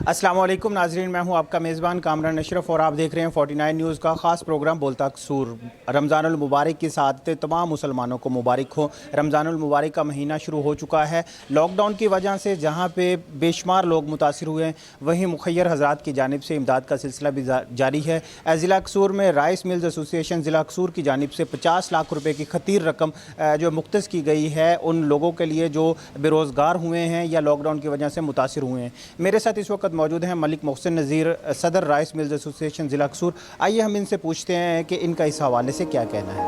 अस्सलाम वालेकुम नाजरीन, मैं हूं आपका मेज़बान कामरान अशरफ और आप देख रहे हैं 49 न्यूज़ का ख़ास प्रोग्राम बोलता कसूर। रमज़ानुल मुबारक की साथ तमाम मुसलमानों को मुबारक हो। रमज़ानुल मुबारक का महीना शुरू हो चुका है। लॉकडाउन की वजह से जहां पे बेशुमार लोग मुतासिर हुए हैं, वहीं मुखय्यर हज़रात की जानिब से इमदाद का सिलसिला भी जारी है। ज़िला कसूर में राइस मिल्स एसोसिएशन ज़िला कसूर की जानिब से 50 लाख रुपये की खतीर रकम जो मुख्तस की गई है उन लोगों के लिए जो बेरोज़गार हुए हैं या लॉकडाउन की वजह से मुतासिर हुए हैं। मेरे साथ इस वक्त मौजूद हैं मलिक मोहसिन नज़ीर, सदर राइस मिल्स एसोसिएशन ज़िला कसूर। आइए हम इनसे पूछते हैं कि इनका इस हवाले से क्या कहना है।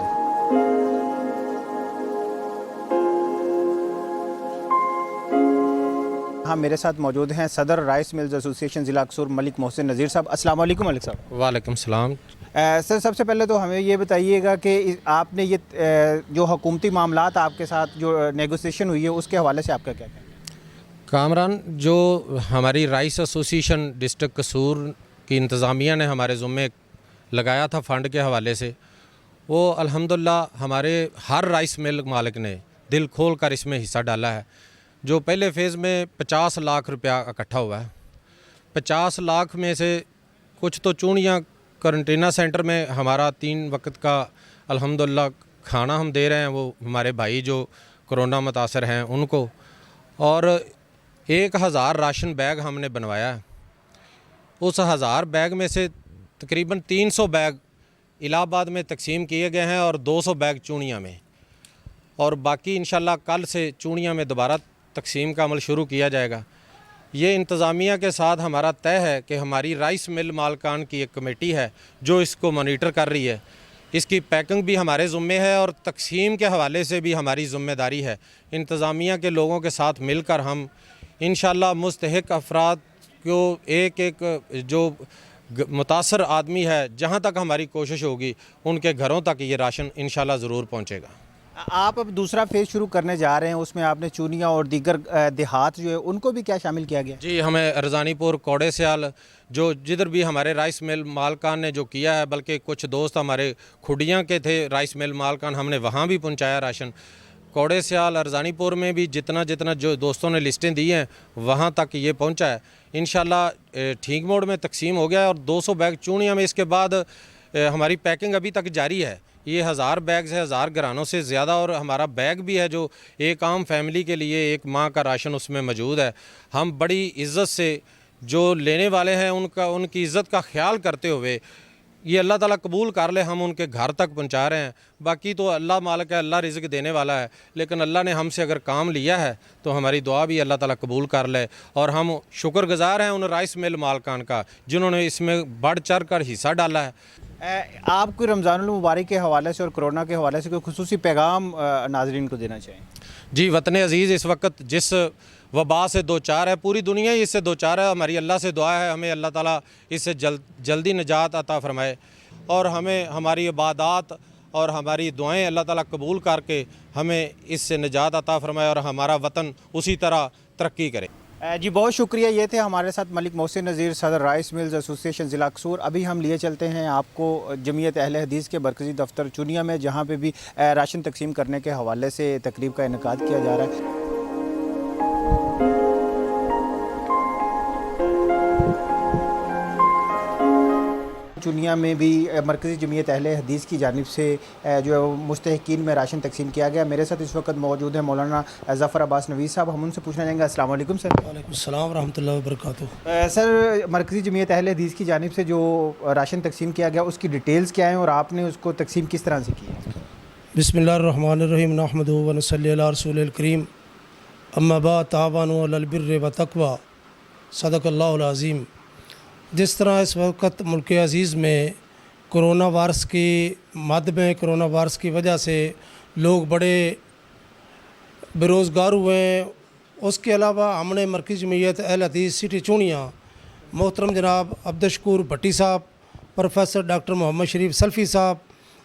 हाँ, मेरे साथ मौजूद हैं सदर राइस मिल्स एसोसिएशन ज़िला कसूर मलिक मोहसिन नज़ीर साहब। अस्सलाम वालेकुम मलिक साहब। वालेकुम सलाम। सर, सबसे पहले तो हमें ये बताइएगा कि आपने ये जो हुकूमती मामलात आपके साथ जो नेगोशिएशन हुई है उसके हवाले से आपका क्या कहना है? कामरान, जो हमारी राइस एसोसिएशन डिस्ट्रिक्ट कसूर की इंतज़ामिया ने हमारे ज़ुम्मे लगाया था फ़ंड के हवाले से, वो अल्हम्दुलिल्लाह हमारे हर राइस मिल मालिक ने दिल खोल कर इसमें हिस्सा डाला है। जो पहले फ़ेज़ में 50 लाख रुपया इकट्ठा हुआ है, 50 लाख में से कुछ तो चूड़ियाँ क्वारंटीना सेंटर में हमारा 3 वक्त का अल्हम्दुलिल्लाह खाना हम दे रहे हैं, वो हमारे भाई जो कोरोना मुतासर हैं उनको, और 1000 राशन बैग हमने बनवाया है। उस 1000 बैग में से तकरीबन 300 बैग इलाहाबाद में तकसीम किए गए हैं और 200 बैग चूड़ियाँ में, और बाकी इंशाल्लाह कल से चूड़ियाँ में दोबारा तकसीम का अमल शुरू किया जाएगा। ये इंतज़ामिया के साथ हमारा तय है कि हमारी राइस मिल मालकान की एक कमेटी है जो इसको मॉनिटर कर रही है। इसकी पैकिंग भी हमारे ज़िम्मे है और तकसीम के हवाले से भी हमारी ज़िम्मेदारी है। इंतज़ामिया के लोगों के साथ मिलकर हम इंशाल्लाह मुस्तहिक अफराद को एक एक जो मुतासर आदमी है, जहाँ तक हमारी कोशिश होगी उनके घरों तक ये राशन इंशाल्लाह ज़रूर पहुँचेगा। आप अब दूसरा फेज़ शुरू करने जा रहे हैं, उसमें आपने चूनिया और दीगर देहात जो है उनको भी क्या शामिल किया गया? जी, हमें रज़ानीपुर, कौड़े सयाल, जो जिधर भी हमारे राइस मिल मालकान ने जो किया है, बल्कि कुछ दोस्त हमारे खुडियाँ के थे राइस मिल मालकान, हमने वहाँ भी पहुँचाया राशन। कौड़े सयाल, रज़ानीपुर में भी जितना जितना जो दोस्तों ने लिस्टें दी हैं वहाँ तक ये पहुँचा है। इंशाल्लाह ठीक मोड में तकसीम हो गया है और 200 बैग चूड़ियाँ में इसके बाद हमारी पैकिंग अभी तक जारी है। ये 1000 बैग से 1000 घरानों से ज़्यादा, और हमारा बैग भी है जो एक आम फैमिली के लिए एक माह का राशन उसमें मौजूद है। हम बड़ी इज़्ज़त से जो लेने वाले हैं उनकी इज़्ज़त का ख्याल करते हुए ये अल्लाह ताला कबूल कर ले, हम उनके घर तक पहुंचा रहे हैं। बाकी तो अल्लाह मालिक है, अल्लाह रिज़्क़ देने वाला है, लेकिन अल्लाह ने हमसे अगर काम लिया है तो हमारी दुआ भी अल्लाह ताला कबूल कर ले। और हम शुक्रगुज़ार हैं उन राइस मिल मालकान का जिन्होंने इसमें बढ़ चढ़ कर हिस्सा डाला है। आपको रमज़ानुल मुबारक के हवाले से और कोरोना के हवाले से कोई खुसूसी पैगाम नाज़रीन को देना चाहिए? जी, वतन अज़ीज़ इस वक्त जिस वबा से दो चार है, पूरी दुनिया ही इससे दो चार है। हमारी अल्लाह से दुआ है हमें अल्लाह ताला इससे जल्दी निजात अता फ़रमाए और हमें हमारी इबादत और हमारी दुआएं अल्लाह ताला कबूल करके हमें इससे निजात अता फ़रमाए और हमारा वतन उसी तरह तरक्की करे। जी, बहुत शुक्रिया। ये थे हमारे साथ मलिक मोहसिन नज़ीर, सदर राइस मिल्स एसोसिएशन ज़िला कसूर। अभी हम लिए चलते हैं आपको जमीयत अहले हदीस के मरकज़ी दफ्तर चुनिया में, जहाँ पे भी राशन तकसीम करने के हवाले से तकरीब का इनेकाद किया जा रहा है। चुनिया में भी मरकज़ी जमीयत अहले हदीस की जानिब से जो मुस्तहिकीन में राशन तकसीम किया गया। मेरे साथ इस वक्त मौजूद है मौलाना ज़फ़र अब्बास नवीस साहब। हम उनसे पूछना चाहेंगे। अस्सलाम वालेकुम सर। वालेकुम सलाम रहमतुल्लाहि व बरकातुहू। सर, मरकज़ी जमीयत अहले हदीस की जानिब से जो राशन तकसीम किया गया उसकी डिटेल्स क्या हैं और आपने उसको तकसीम किस तरह से की है? बिस्मिल्लाहिर्रहमानिर्रहीम, नहमदुहु व नसल्ली अला रसूलिल करीम, अम्मा बाद, तावानु अलल बिर्रि व तक़वा, सदक़ल्लाहुल अज़ीम। जिस तरह इस वक्त मुल्क अज़ीज़ में कोरोना वायरस की मद में कोरोना वायरस की वजह से लोग बड़े बेरोज़गार हुए हैं, उसके अलावा हमने मरकज़ी जमीयत अहले हदीस सिटी चूनिया मोहतरम जनाब अब्दुशकूर भट्टी साहब, प्रोफेसर डॉक्टर मोहम्मद शरीफ सल्फ़ी साहब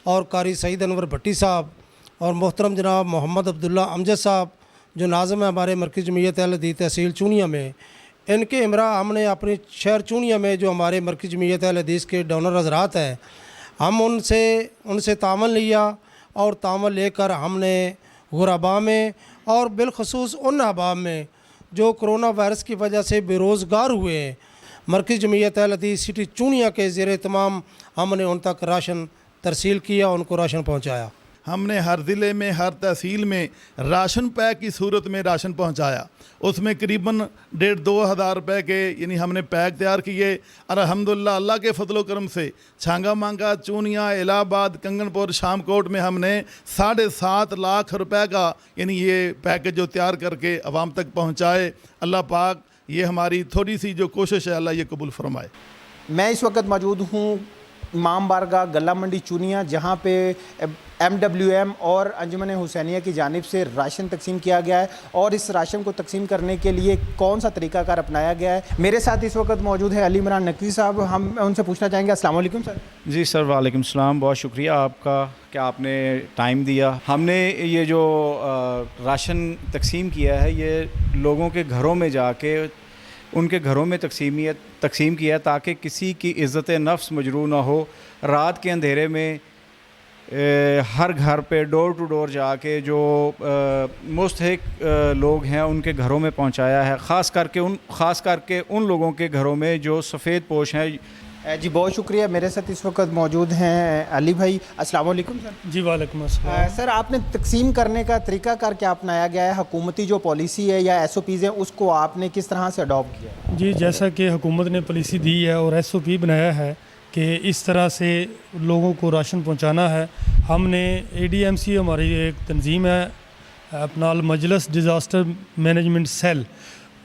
और कारी सईद अनवर भट्टी साहब और मोहतरम जनाब मोहम्मद अब्दुल्ला अमजद साहब जो नाज़िम है हमारे मरकज़ी जमीयत अहले हदीस तहसील चूनिया में, इनके इमरा हमने अपने शहर चूनिया में जो हमारे मरकज़ी जमीयत अहले हदीस के डोनर हज़रात हैं, हम उनसे तावन लिया और तावन लेकर हमने गुरबा में और बिलखसूस उन अहबाब में जो कोरोना वायरस की वजह से बेरोज़गार हुए हैं, مرکزی جمعیت اہل حدیث سٹی چونیا کے زیر اہتمام ہم نے ان تک راشن ترسیل کیا، ان کو راشن پہنچایا۔ ہم نے ہر ضلع میں ہر تحصیل میں راشن پیک کی صورت میں راشن پہنچایا، اس میں قریباً 1,500-2,000 روپے کے یعنی ہم نے پیک تیار کیے، اور الحمدللہ اللہ کے فضل و کرم سے چھانگا مانگا، چونیا، الہ آباد، کنگن پور، شام کوٹ میں ہم نے 7.5 لاکھ روپے کا یعنی یہ پیکج جو تیار کر کے عوام تک پہنچائے۔ اللہ پاک یہ ہماری تھوڑی سی جو کوشش ہے اللہ یہ قبول فرمائے۔ میں اس وقت موجود ہوں امام بارگاہ گلا منڈی چونیا، جہاں پہ MWM اور انجمن حسینیہ کی جانب سے راشن تقسیم کیا گیا ہے، اور اس راشن کو تقسیم کرنے کے لیے کون سا طریقہ کار اپنایا گیا ہے۔ میرے ساتھ اس وقت موجود ہے علی عمران نقوی صاحب، ہم ان سے پوچھنا چاہیں گے۔ السلام علیکم سر۔ جی سر، وعلیکم السلام، بہت شکریہ آپ کا کہ آپ نے ٹائم دیا۔ ہم نے یہ جو راشن تقسیم کیا ہے یہ لوگوں کے گھروں میں جا کے ان کے گھروں میں تقسیم کیا تاکہ کسی کی عزت نفس مجروح نہ ہو۔ رات کے اندھیرے میں ہر گھر پہ ڈور ٹو ڈور جا کے جو مستحق لوگ ہیں ان کے گھروں میں پہنچایا ہے، خاص کر کے ان لوگوں کے گھروں میں جو سفید پوش ہیں۔ جی بہت شکریہ۔ میرے ساتھ اس وقت موجود ہیں علی بھائی۔ السلام علیکم سر۔ جی وعلیکم السلام۔ سر آپ نے تقسیم کرنے کا طریقہ کار کیا اپنایا گیا ہے؟ حکومتی جو پالیسی ہے یا SOPs ہیں اس کو آپ نے کس طرح سے اڈاپٹ کیا ہے؟ جی جیسا کہ حکومت نے پالیسی دی ہے اور SOP بنایا ہے کہ اس طرح سے لوگوں کو راشن پہنچانا ہے، ہم نے ADMC ہماری ایک تنظیم ہے اپنا المجلس ڈیزاسٹر مینجمنٹ سیل،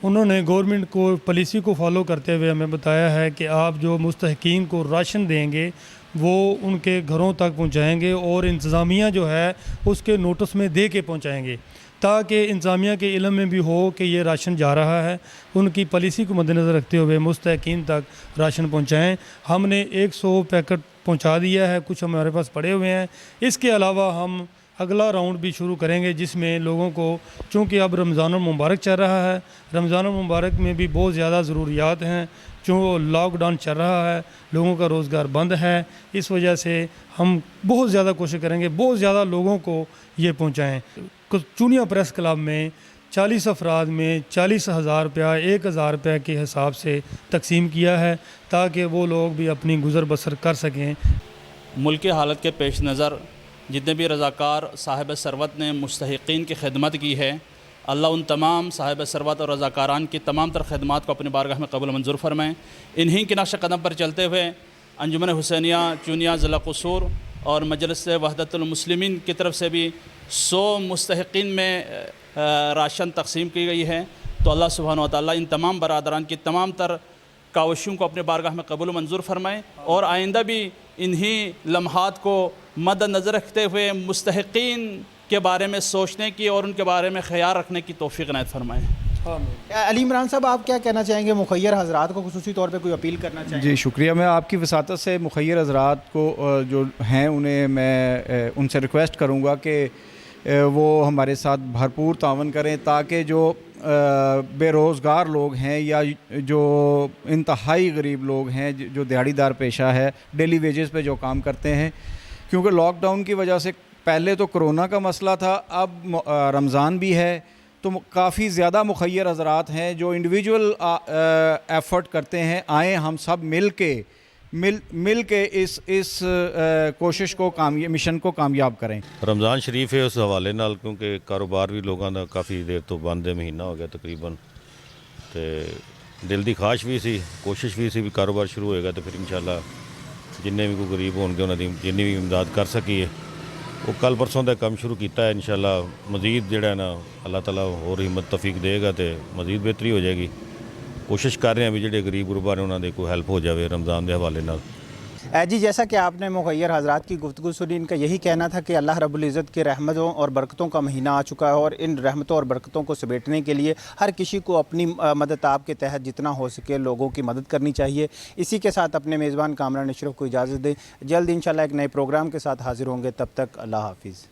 انہوں نے گورنمنٹ کو پالیسی کو فالو کرتے ہوئے ہمیں بتایا ہے کہ آپ جو مستحقین کو راشن دیں گے وہ ان کے گھروں تک پہنچائیں گے، اور انتظامیہ جو ہے اس کے نوٹس میں دے کے پہنچائیں گے تاکہ انتظامیہ کے علم میں بھی ہو کہ یہ راشن جا رہا ہے، ان کی پالیسی کو مد نظر رکھتے ہوئے مستحقین تک راشن پہنچائیں۔ ہم نے 100 پیکٹ پہنچا دیا ہے، کچھ ہمارے پاس پڑے ہوئے ہیں۔ اس کے علاوہ ہم اگلا راؤنڈ بھی شروع کریں گے جس میں لوگوں کو، چونکہ اب رمضان المبارک چل رہا ہے، رمضان المبارک میں بھی بہت زیادہ ضروریات ہیں، جو لاک ڈاؤن چل رہا ہے، لوگوں کا روزگار بند ہے، اس وجہ سے ہم بہت زیادہ کوشش کریں گے بہت زیادہ لوگوں کو یہ پہنچائیں۔ چونیا پریس کلب میں 40 افراد میں 40,000 روپیہ 1,000 روپے کے حساب سے تقسیم کیا ہے تاکہ وہ لوگ بھی اپنی گزر بسر کر سکیں۔ ملکی حالت کے پیش نظر جتنے بھی رضاکار صاحب ثروت نے مستحقین کی خدمت کی ہے، اللہ ان تمام صاحب ثروت اور رضاکاران کی تمام تر خدمات کو اپنی بارگاہ میں قبول منظور فرمائیں۔ انہی کے نقش قدم پر چلتے ہوئے انجمن حسینیہ چونیا ضلع قصور اور مجلس وحدت المسلمین کی طرف سے بھی 100 مستحقین میں راشن تقسیم کی گئی ہے۔ تو اللہ سبحانہ و تعالیٰ ان تمام برادران کی تمام تر کاوشوں کو اپنے بارگاہ میں قبول و منظور فرمائیں، اور آئندہ بھی انہی لمحات کو مد نظر رکھتے ہوئے مستحقین کے بارے میں سوچنے کی اور ان کے بارے میں خیال رکھنے کی توفیق عنایت فرمائیں۔ علی عمران صاحب آپ کیا کہنا چاہیں گے؟ مخیر حضرات کو خصوصی طور پہ کوئی اپیل کرنا چاہیں گے؟ جی شکریہ۔ میں آپ کی وساطت سے مخیر حضرات کو جو ہیں انہیں میں ان سے ریکویسٹ کروں گا کہ وہ ہمارے ساتھ بھرپور تعاون کریں تاکہ جو بے روزگار لوگ ہیں یا جو انتہائی غریب لوگ ہیں جو دیہڑی دار پیشہ ہے، ڈیلی ویجز پہ جو کام کرتے ہیں، کیونکہ لاک ڈاؤن کی وجہ سے پہلے تو کرونا کا مسئلہ تھا، اب رمضان بھی ہے، تو کافی زیادہ مخیر حضرات ہیں جو انڈیویجول ایفرٹ کرتے ہیں۔ آئیں ہم سب مل کے اس کوشش کو مشن کو کامیاب کریں۔ رمضان شریف ہے اس حوالے نال، کیونکہ کاروبار بھی لوگوں کا کافی دیر تو بند ہے، مہینہ ہو گیا تقریباً، تو دل دی خواہش بھی سی، کوشش بھی سی بھی کاروبار شروع ہوئے گا تو پھر انشاءاللہ جننے بھی کوئی غریب ہون گے انہوں نے جنی بھی امداد کر سکی ہے وہ کل پرسوں کا کام شروع کیتا ہے۔ انشاءاللہ مزید جڑا ہے نا اللہ تعالیٰ اور ہمت توفیق دے گا تو مزید بہتری ہو جائے گی۔ کوشش کر رہے ہیں بھی جڑے غریب غربا نے انہوں نے کوئی ہیلپ ہو جائے رمضان کے حوالے نال۔ جی جیسا کہ آپ نے مخیر حضرات کی گفتگو سنی، ان کا یہی کہنا تھا کہ اللہ رب العزت کے رحمتوں اور برکتوں کا مہینہ آ چکا ہے، اور ان رحمتوں اور برکتوں کو سمیٹنے کے لیے ہر کسی کو اپنی مدد آپ کے تحت جتنا ہو سکے لوگوں کی مدد کرنی چاہیے۔ اسی کے ساتھ اپنے میزبان کامران اشرف کو اجازت دیں، جلد انشاءاللہ ایک نئے پروگرام کے ساتھ حاضر ہوں گے، تب تک اللہ حافظ۔